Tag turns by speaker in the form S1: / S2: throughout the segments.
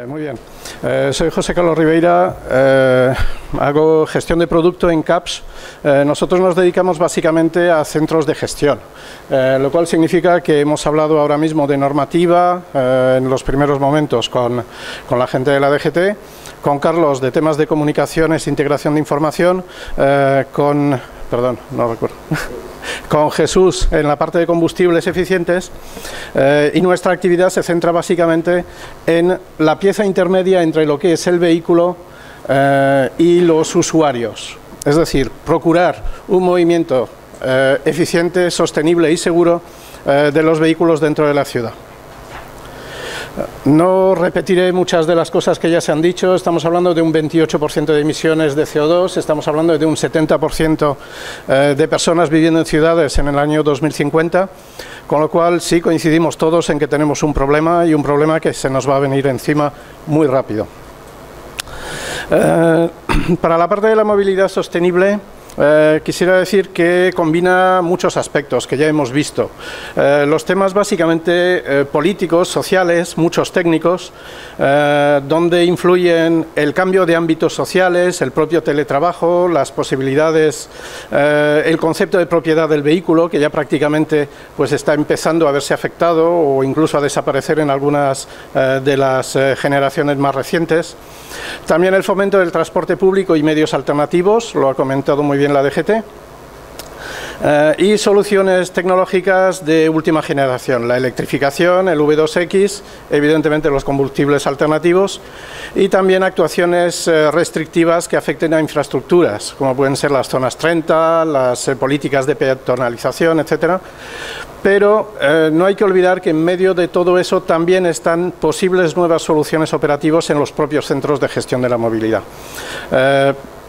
S1: Muy bien, soy José Carlos Ribeira, hago gestión de producto en CAPS. Nosotros nos dedicamos básicamente a centros de gestión, lo cual significa que hemos hablado ahora mismo de normativa en los primeros momentos con la gente de la DGT, con Carlos de temas de comunicaciones, integración de información, con Jesús en la parte de combustibles eficientes, y nuestra actividad se centra básicamente en la pieza intermedia entre lo que es el vehículo y los usuarios, es decir, procurar un movimiento eficiente, sostenible y seguro de los vehículos dentro de la ciudad. No repetiré muchas de las cosas que ya se han dicho. Estamos hablando de un 28% de emisiones de CO2, estamos hablando de un 70% de personas viviendo en ciudades en el año 2050, con lo cual sí coincidimos todos en que tenemos un problema, y un problema que se nos va a venir encima muy rápido. Para la parte de la movilidad sostenible, quisiera decir que combina muchos aspectos que ya hemos visto. Los temas básicamente políticos, sociales, muchos técnicos, donde influyen el cambio de ámbitos sociales, el propio teletrabajo, las posibilidades, el concepto de propiedad del vehículo, que ya prácticamente pues está empezando a verse afectado o incluso a desaparecer en algunas de las generaciones más recientes. También el fomento del transporte público y medios alternativos, lo ha comentado muy bien la DGT, y soluciones tecnológicas de última generación, la electrificación, el V2X, evidentemente los combustibles alternativos, y también actuaciones restrictivas que afecten a infraestructuras, como pueden ser las zonas 30, las políticas de peatonalización, etcétera. Pero no hay que olvidar que en medio de todo eso también están posibles nuevas soluciones operativas en los propios centros de gestión de la movilidad.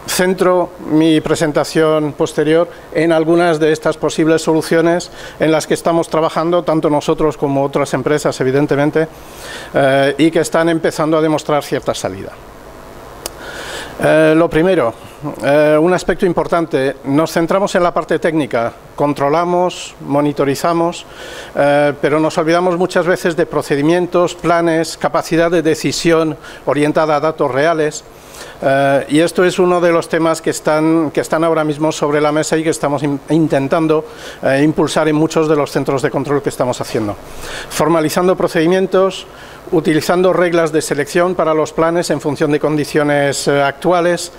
S1: Centro mi presentación posterior en algunas de estas posibles soluciones en las que estamos trabajando, tanto nosotros como otras empresas, evidentemente, y que están empezando a demostrar cierta salida. Lo primero, un aspecto importante, nos centramos en la parte técnica, controlamos, monitorizamos, pero nos olvidamos muchas veces de procedimientos, planes, capacidad de decisión orientada a datos reales. Y esto es uno de los temas que están ahora mismo sobre la mesa y que estamos intentando impulsar en muchos de los centros de control que estamos haciendo. Formalizando procedimientos, utilizando reglas de selección para los planes en función de condiciones actuales,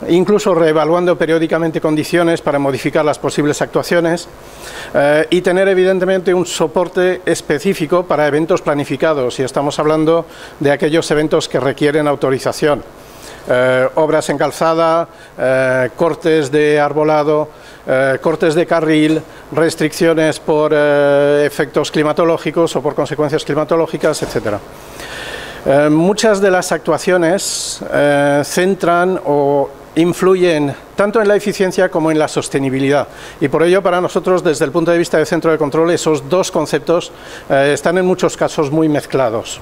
S1: incluso reevaluando periódicamente condiciones para modificar las posibles actuaciones, y tener evidentemente un soporte específico para eventos planificados, y estamos hablando de aquellos eventos que requieren autorización. Obras en calzada, cortes de arbolado, cortes de carril, restricciones por efectos climatológicos o por consecuencias climatológicas, etcétera. Muchas de las actuaciones centran o influyen tanto en la eficiencia como en la sostenibilidad, y por ello para nosotros, desde el punto de vista del centro de control, esos dos conceptos están en muchos casos muy mezclados.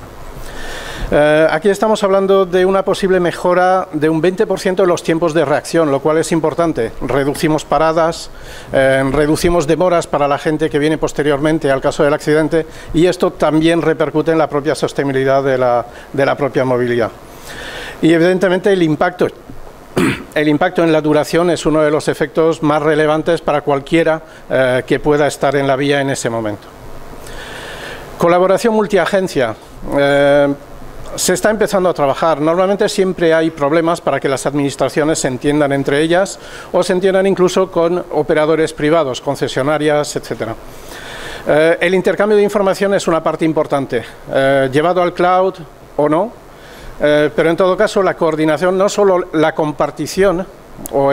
S1: Aquí estamos hablando de una posible mejora de un 20% de los tiempos de reacción, lo cual es importante. Reducimos paradas, reducimos demoras para la gente que viene posteriormente al caso del accidente, y esto también repercute en la propia sostenibilidad de la propia movilidad. Y evidentemente el impacto en la duración es uno de los efectos más relevantes para cualquiera que pueda estar en la vía en ese momento. Colaboración multiagencia. Se está empezando a trabajar. Normalmente siempre hay problemas para que las administraciones se entiendan entre ellas o se entiendan incluso con operadores privados, concesionarias, etcétera. El intercambio de información es una parte importante, llevado al cloud o no, pero en todo caso la coordinación, no solo la compartición o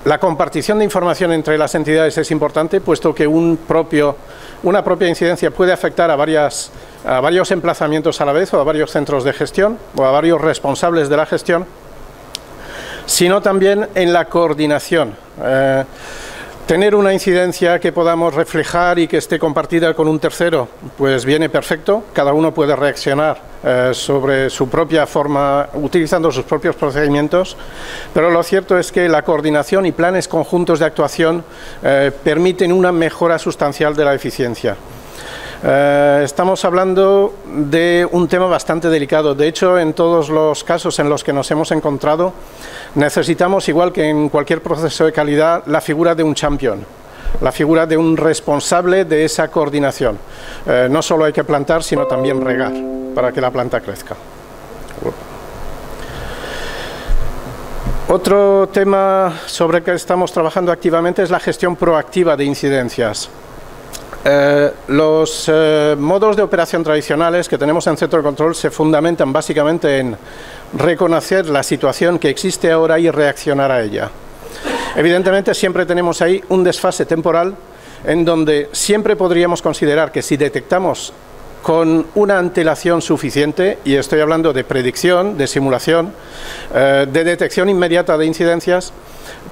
S1: la compartición de información entre las entidades es importante, puesto que una propia incidencia puede afectar a varios emplazamientos a la vez, o a varios centros de gestión, o a varios responsables de la gestión, sino también en la coordinación. Tener una incidencia que podamos reflejar y que esté compartida con un tercero, pues viene perfecto, cada uno puede reaccionar sobre su propia forma, utilizando sus propios procedimientos, pero lo cierto es que la coordinación y planes conjuntos de actuación permiten una mejora sustancial de la eficiencia. Estamos hablando de un tema bastante delicado. De hecho, en todos los casos en los que nos hemos encontrado, necesitamos, igual que en cualquier proceso de calidad, la figura de un champion, la figura de un responsable de esa coordinación. No solo hay que plantar, sino también regar para que la planta crezca. Otro tema sobre el que estamos trabajando activamente es la gestión proactiva de incidencias. Los modos de operación tradicionales que tenemos en centro de control se fundamentan básicamente en reconocer la situación que existe ahora y reaccionar a ella. Evidentemente siempre tenemos ahí un desfase temporal en donde siempre podríamos considerar que si detectamos con una antelación suficiente, y estoy hablando de predicción, de simulación, de detección inmediata de incidencias,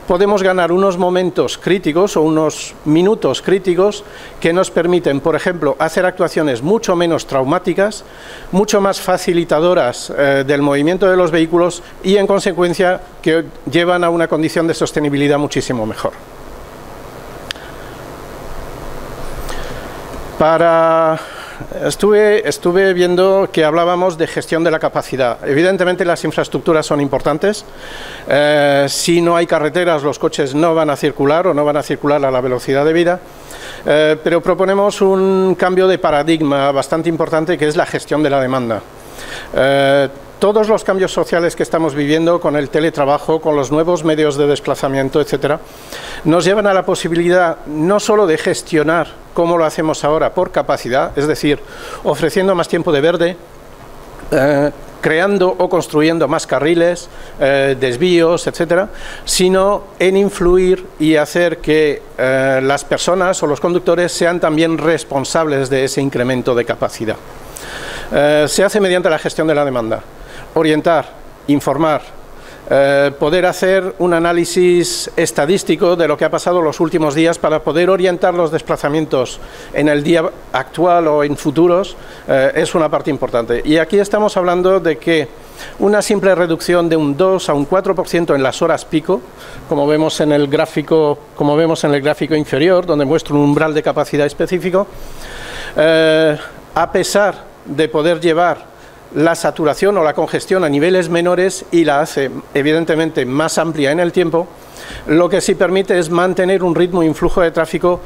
S1: podemos ganar unos momentos críticos o unos minutos críticos que nos permiten, por ejemplo, hacer actuaciones mucho menos traumáticas, mucho más facilitadoras del movimiento de los vehículos y, en consecuencia, que llevan a una condición de sostenibilidad muchísimo mejor. Estuve viendo que hablábamos de gestión de la capacidad. Evidentemente las infraestructuras son importantes. Si no hay carreteras, los coches no van a circular o no van a circular a la velocidad debida. Pero proponemos un cambio de paradigma bastante importante, que es la gestión de la demanda. Todos los cambios sociales que estamos viviendo con el teletrabajo, con los nuevos medios de desplazamiento, etcétera, nos llevan a la posibilidad no solo de gestionar como lo hacemos ahora por capacidad, es decir, ofreciendo más tiempo de verde, creando o construyendo más carriles, desvíos, etcétera, sino en influir y hacer que las personas o los conductores sean también responsables de ese incremento de capacidad. Se hace mediante la gestión de la demanda. Orientar, informar, poder hacer un análisis estadístico de lo que ha pasado los últimos días para poder orientar los desplazamientos en el día actual o en futuros, es una parte importante. Y aquí estamos hablando de que una simple reducción de un 2 a un 4% en las horas pico, como vemos en el gráfico inferior, donde muestro un umbral de capacidad específico, a pesar de poder llevar la saturación o la congestión a niveles menores y la hace evidentemente más amplia en el tiempo, lo que sí permite es mantener un ritmo y un flujo de tráfico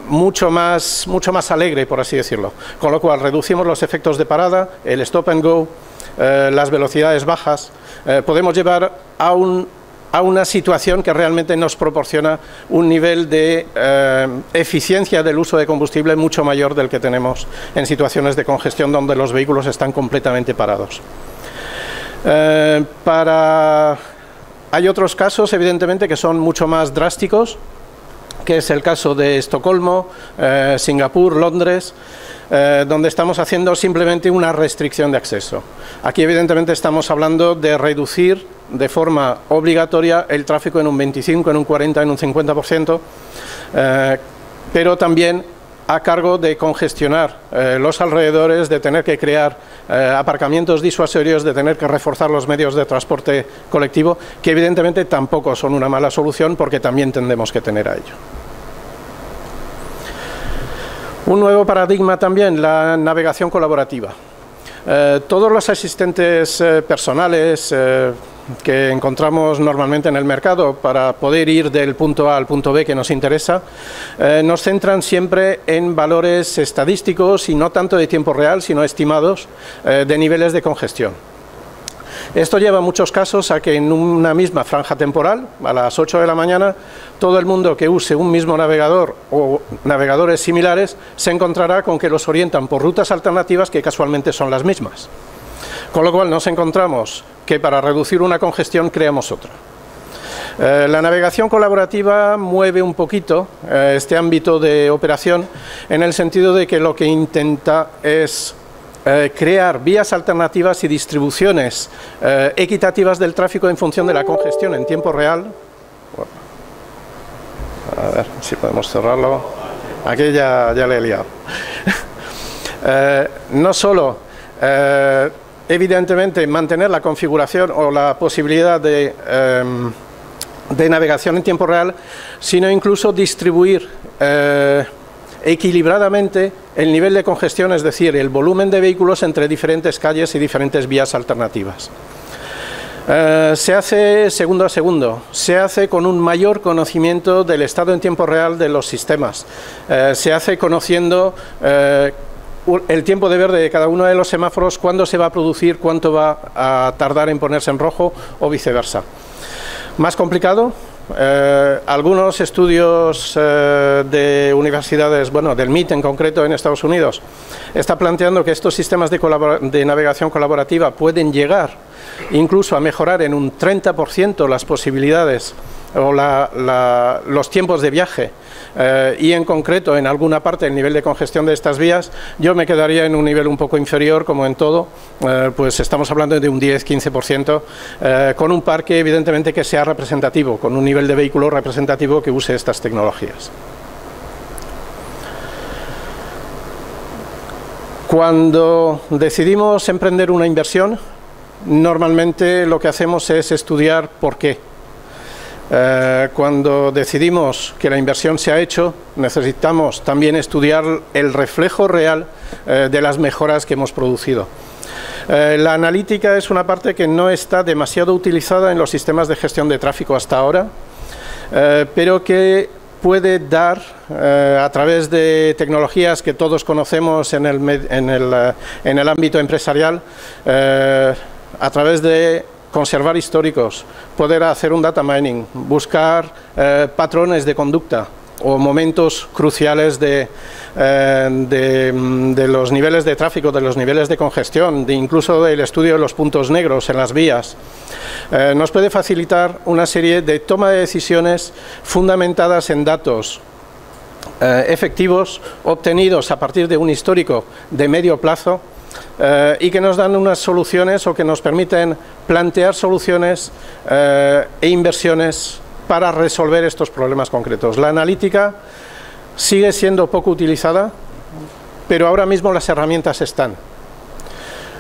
S1: mucho más alegre, por así decirlo, con lo cual reducimos los efectos de parada, el stop and go, las velocidades bajas, podemos llevar a una situación que realmente nos proporciona un nivel de eficiencia del uso de combustible mucho mayor del que tenemos en situaciones de congestión donde los vehículos están completamente parados. Hay otros casos, evidentemente, que son mucho más drásticos, que es el caso de Estocolmo, Singapur, Londres, donde estamos haciendo simplemente una restricción de acceso. Aquí evidentemente estamos hablando de reducir de forma obligatoria el tráfico en un 25, en un 40, en un 50%, pero también a cargo de congestionar los alrededores, de tener que crear aparcamientos disuasorios, de tener que reforzar los medios de transporte colectivo, que evidentemente tampoco son una mala solución porque también tendemos que tener a ello. Un nuevo paradigma también, la navegación colaborativa. Todos los asistentes personales que encontramos normalmente en el mercado para poder ir del punto A al punto B que nos interesa, nos centran siempre en valores estadísticos y no tanto de tiempo real, sino estimados de niveles de congestión. Esto lleva en muchos casos a que en una misma franja temporal, a las 8 de la mañana, todo el mundo que use un mismo navegador o navegadores similares se encontrará con que los orientan por rutas alternativas que casualmente son las mismas. Con lo cual nos encontramos que para reducir una congestión creamos otra. La navegación colaborativa mueve un poquito este ámbito de operación en el sentido de que lo que intenta es crear vías alternativas y distribuciones equitativas del tráfico en función de la congestión en tiempo real. A ver si podemos cerrarlo. Aquí ya le he liado. No solo evidentemente mantener la configuración o la posibilidad de navegación en tiempo real, sino incluso distribuir equilibradamente el nivel de congestión, es decir, el volumen de vehículos entre diferentes calles y diferentes vías alternativas. Se hace segundo a segundo, se hace con un mayor conocimiento del estado en tiempo real de los sistemas, se hace conociendo el tiempo de verde de cada uno de los semáforos, cuándo se va a producir, cuánto va a tardar en ponerse en rojo o viceversa. Más complicado, algunos estudios de universidades, bueno, del MIT en concreto en Estados Unidos, está planteando que estos sistemas de navegación colaborativa pueden llegar incluso a mejorar en un 30% las posibilidades o los tiempos de viaje y en concreto en alguna parte el nivel de congestión de estas vías. Yo me quedaría en un nivel un poco inferior, como en todo, pues estamos hablando de un 10-15%, con un parque evidentemente que sea representativo, con un nivel de vehículo representativo que use estas tecnologías. Cuando decidimos emprender una inversión, normalmente lo que hacemos es estudiar por qué. Cuando decidimos que la inversión se ha hecho, necesitamos también estudiar el reflejo real de las mejoras que hemos producido. La analítica es una parte que no está demasiado utilizada en los sistemas de gestión de tráfico hasta ahora, pero que puede dar, a través de tecnologías que todos conocemos en el ámbito empresarial, a través de conservar históricos, poder hacer un data mining, buscar patrones de conducta o momentos cruciales de los niveles de tráfico, de los niveles de congestión, incluso del estudio de los puntos negros en las vías. Nos puede facilitar una serie de toma de decisiones fundamentadas en datos efectivos obtenidos a partir de un histórico de medio plazo, y que nos dan unas soluciones o que nos permiten plantear soluciones e inversiones para resolver estos problemas concretos. La analítica sigue siendo poco utilizada, pero ahora mismo las herramientas están.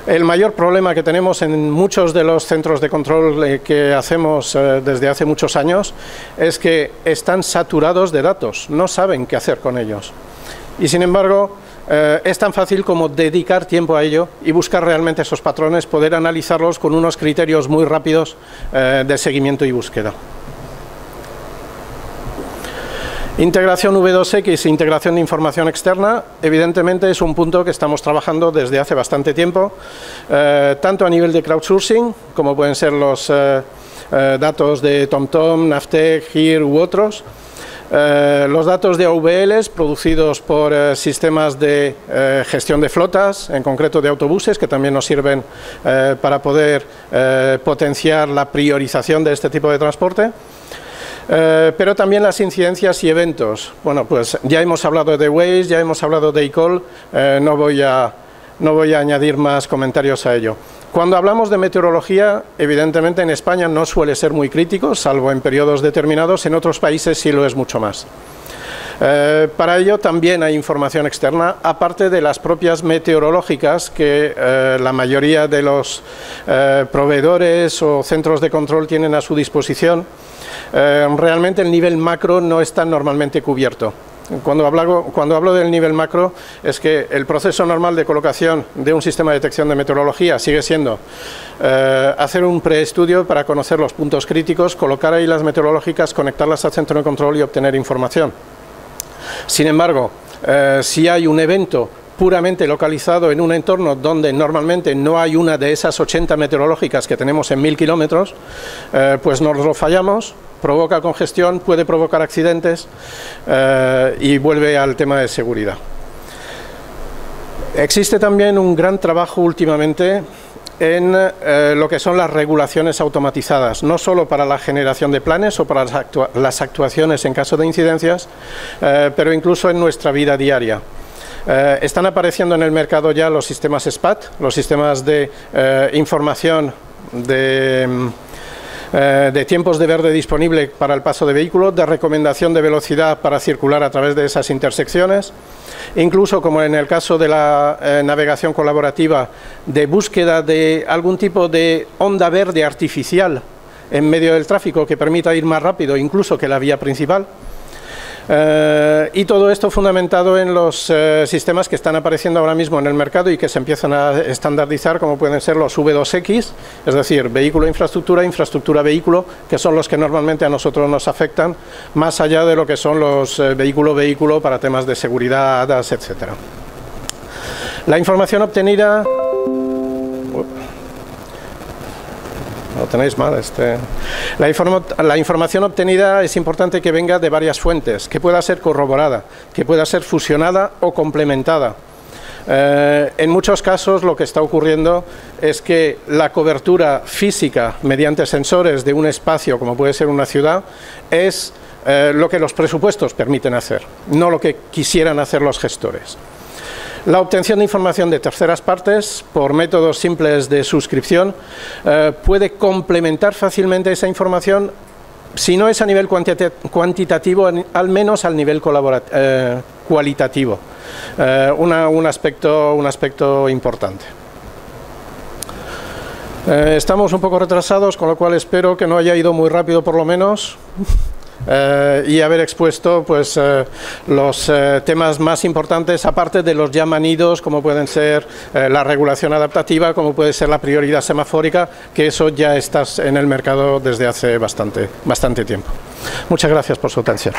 S1: El mayor problema que tenemos en muchos de los centros de control que hacemos desde hace muchos años es que están saturados de datos, no saben qué hacer con ellos. Y sin embargo, es tan fácil como dedicar tiempo a ello y buscar realmente esos patrones, poder analizarlos con unos criterios muy rápidos de seguimiento y búsqueda. Integración V2X, integración de información externa, evidentemente es un punto que estamos trabajando desde hace bastante tiempo, tanto a nivel de crowdsourcing, como pueden ser los datos de TomTom, Navtec, HERE u otros, los datos de AVLs producidos por sistemas de gestión de flotas, en concreto de autobuses, que también nos sirven para poder potenciar la priorización de este tipo de transporte, pero también las incidencias y eventos. Bueno, pues ya hemos hablado de Waze, ya hemos hablado de eCall, no voy a añadir más comentarios a ello. Cuando hablamos de meteorología, evidentemente en España no suele ser muy crítico, salvo en periodos determinados, en otros países sí lo es mucho más. Para ello también hay información externa, aparte de las propias meteorológicas que la mayoría de los proveedores o centros de control tienen a su disposición. Realmente el nivel macro no está normalmente cubierto. Cuando hablo del nivel macro, es que el proceso normal de colocación de un sistema de detección de meteorología sigue siendo hacer un preestudio para conocer los puntos críticos, colocar ahí las meteorológicas, conectarlas al centro de control y obtener información. Sin embargo, si hay un evento puramente localizado en un entorno donde normalmente no hay una de esas 80 meteorológicas que tenemos en 1000 kilómetros, pues nos lo fallamos, provoca congestión, puede provocar accidentes y vuelve al tema de seguridad. Existe también un gran trabajo últimamente en lo que son las regulaciones automatizadas, no solo para la generación de planes o para las actuaciones en caso de incidencias, pero incluso en nuestra vida diaria. Están apareciendo en el mercado ya los sistemas SPAT, los sistemas de información de tiempos de verde disponible para el paso de vehículos, de recomendación de velocidad para circular a través de esas intersecciones, incluso como en el caso de la navegación colaborativa, de búsqueda de algún tipo de onda verde artificial en medio del tráfico que permita ir más rápido incluso que la vía principal. Y todo esto fundamentado en los sistemas que están apareciendo ahora mismo en el mercado y que se empiezan a estandarizar, como pueden ser los V2X, es decir, vehículo-infraestructura, infraestructura-vehículo, que son los que normalmente a nosotros nos afectan, más allá de lo que son los vehículo-vehículo para temas de seguridad, ADAS, etc. La información obtenida... Lo tenéis mal. La información obtenida es importante que venga de varias fuentes, que pueda ser corroborada, que pueda ser fusionada o complementada. En muchos casos lo que está ocurriendo es que la cobertura física mediante sensores de un espacio, como puede ser una ciudad, es lo que los presupuestos permiten hacer, no lo que quisieran hacer los gestores. La obtención de información de terceras partes por métodos simples de suscripción puede complementar fácilmente esa información, si no es a nivel cuantitativo, al menos al nivel cualitativo. Un aspecto importante. Estamos un poco retrasados, con lo cual espero que no haya ido muy rápido por lo menos. Y haber expuesto pues, los temas más importantes, aparte de los ya manidos, como pueden ser la regulación adaptativa, como puede ser la prioridad semafórica, que eso ya está en el mercado desde hace bastante tiempo. Muchas gracias por su atención.